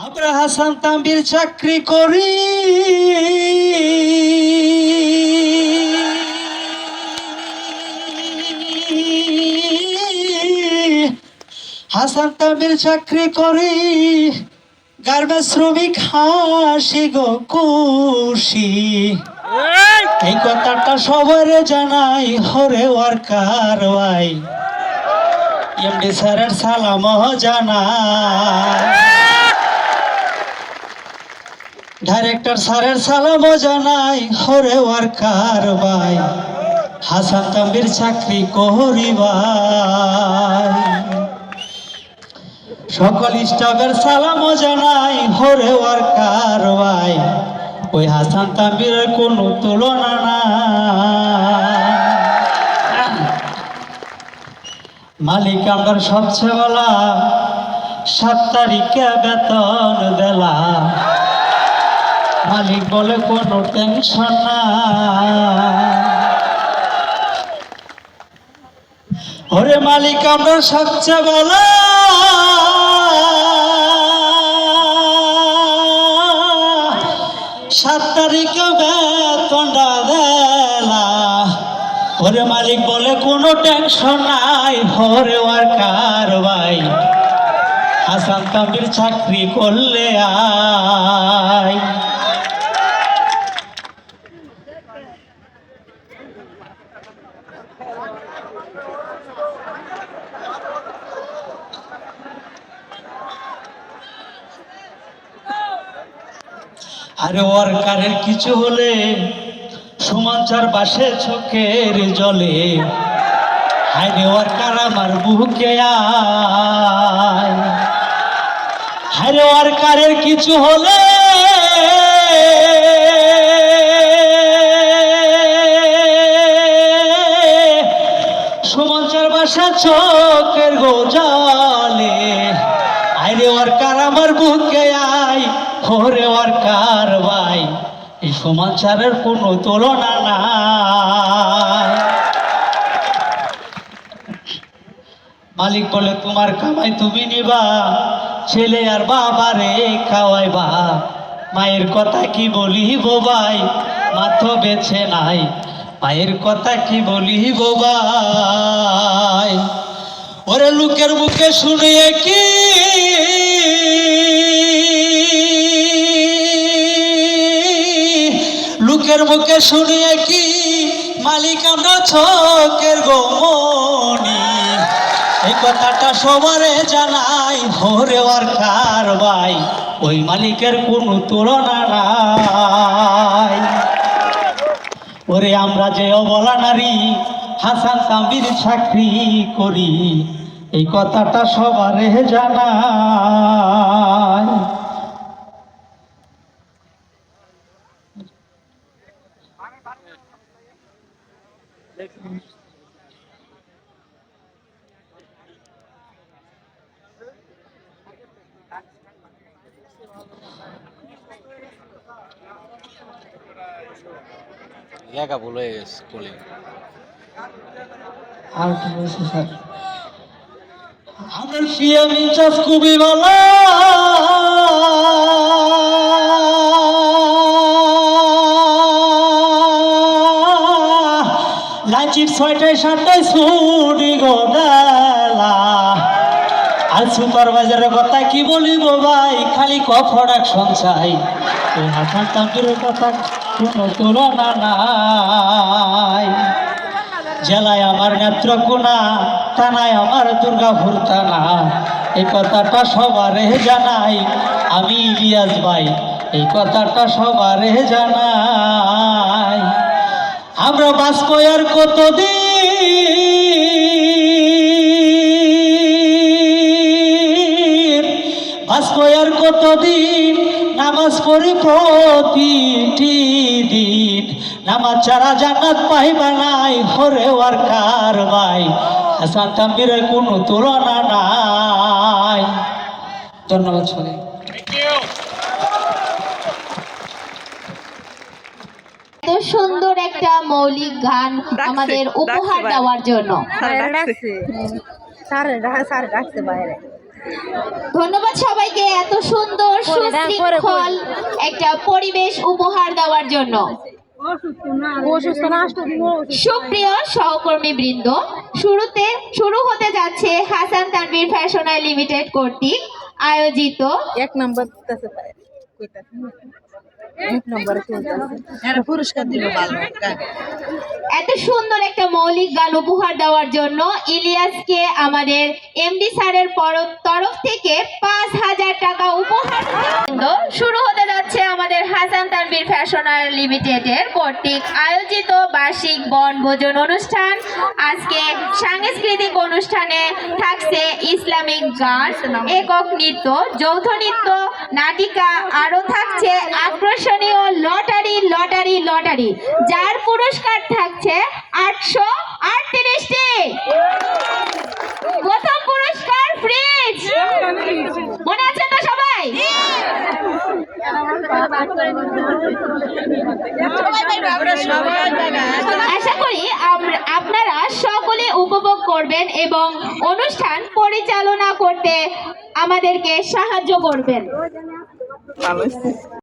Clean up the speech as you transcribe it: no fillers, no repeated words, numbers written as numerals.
আমরা হাসান তাম্বির চাকরি করি, হাসান তাম্বির চাকরি করি, গার্মেন্টস শ্রমিক হাসি গো খুশি। এই কথাটা সবারে জানাই, হরে ওয়ার্কার ভাই এমডি স্যারের সালাম জানাই, ডাইরেক্টর স্যারের সালাম জানাই, হরে ওয়ার্কার ভাই হাসান তাম্বির চাকরি করি ভাই। সকল স্টাফের সালাম জানাই, হরে ওয়ার্কার ভাই ওই হাসান তাম্বির কোনো তুলনা নাই। মালিক আমার সবচেয়ে বলা, 7 তারিখে বেতন দেলা, মালিক বলে কোনো টেনশন নাই। ওরে মালিক আমরা সবচেয়ে বলা, 7 তারিখে বেতনটা দেলা, ওরে মালিক বলে কোনো টেনশন নাই, হরে ওয়ার্কার ভাই হাসান তাম্বির চাকরি করলে আয়। আরে ওয়ার্কারের কিছু হলে সমাচার বাসে চোখের জলে, হায়রে ওয়ার্কার আমার বুকে আয়। হায়রে ওয়ার্কারের কিছু হলে সমাচার বাসে চোখের গো জলে, হায়রে ওয়ার্কার আমার বুকে আয়, হরে ওয়ার্কার ভাই এই সমাচারের কোনো তুলনা নাই। মালিক বলে তোমার কামাই তুমি নিবা, ছেলে আর বাবারে খাওয়াইবা, মায়ের কথা কি বলিব ভাই মা তো বেছে নাই, মায়ের কথা কি বলিব ভাই। ওরে লোকের মুখে শুনিয়ে কি লোকের মুখে শুনিয়ে কি মালিক আমরা চোখের গোমনি, এই কথাটা সবারে জানাই, হরে ওয়ার্কার ভাই ওই মালিকের কোনো তুলনা নাই। ওরে আমরা যে অবলা নারী হাসান তাম্বির চাকরি করি, এই কথাটা সবারে জানাই। লেখা ভুল হয়ে গেছে স্কুলে। আর কি বলছে স্যার, আমার পিএম ইনচার্জ খুবই ভালো, লাঞ্চির 6টায় 7টায় ছুটি গো দেলা। আর সুপারভাইজারের কথা কি বলিব ভাই খালি প্রোডাকশন চাই, ওই হাসান তাম্বির কথা কোনো তুলনা নাই। জেলায় আমার নেত্রকোনা, থানায় আমার দুর্গাপুর থানা, এই কথাটা সবারে জানাই, আমি ইলিয়াস ভাই এই কথাটা সবারে জানাই। আমরা বাঁচবো আর কতদিন, বাঁচবো আর কতদিন, নামাজ পড়ি প্রতিটি দিন, নামাজ ছাড়া জান্নাত পাইবা নাই, হরে ওয়ার্কার ভাই হাসান তাম্বিরের কোনো তুলনা নাই। ধন্যবাদ সবাই। এত সুন্দর একটা মৌলিক গান আমাদের উপহার দেওয়ার জন্য। স্যার ডাকছে বাইরে। ধন্যবাদ সবাইকে এত সুন্দর সুশৃঙ্খল একটা পরিবেশ উপহার দেওয়ার জন্য। সুপ্রিয় সহকর্মী বৃন্দ, শুরু হতে যাচ্ছে হাসান তানভীর ফ্যাশনার লিমিটেড কর্তৃক আয়োজিত এক নম্বর পুরস্কার দিল ভালো এত সুন্দর একটা মৌলিক গান উপহার দেওয়ার জন্য ইলিয়াসকে আমাদের এমডি স্যারের তরফ থেকে 5,000 টাকা উপহার শুরু হতে যাচ্ছে আমাদের হাসান তানভীর ফ্যাশনার লিমিটেডের কর্তৃক আয়োজিত বার্ষিক বনভোজন অনুষ্ঠান। আজকে সাংস্কৃতিক অনুষ্ঠানে থাকছে ইসলামিক গান, একক নৃত্য, যৌথ নৃত্য, নাটিকা, আরো থাকছে আকর্ষণীয় লটারি, যার পুরস্কার থাকছে 838টি। প্রথম পুরস্কার ফ্রিজ, মনে আছে তো সবাই? আশা করি আপনারা সকলে উপভোগ করবেন এবং অনুষ্ঠান পরিচালনা করতে আমাদেরকে সাহায্য করবেন।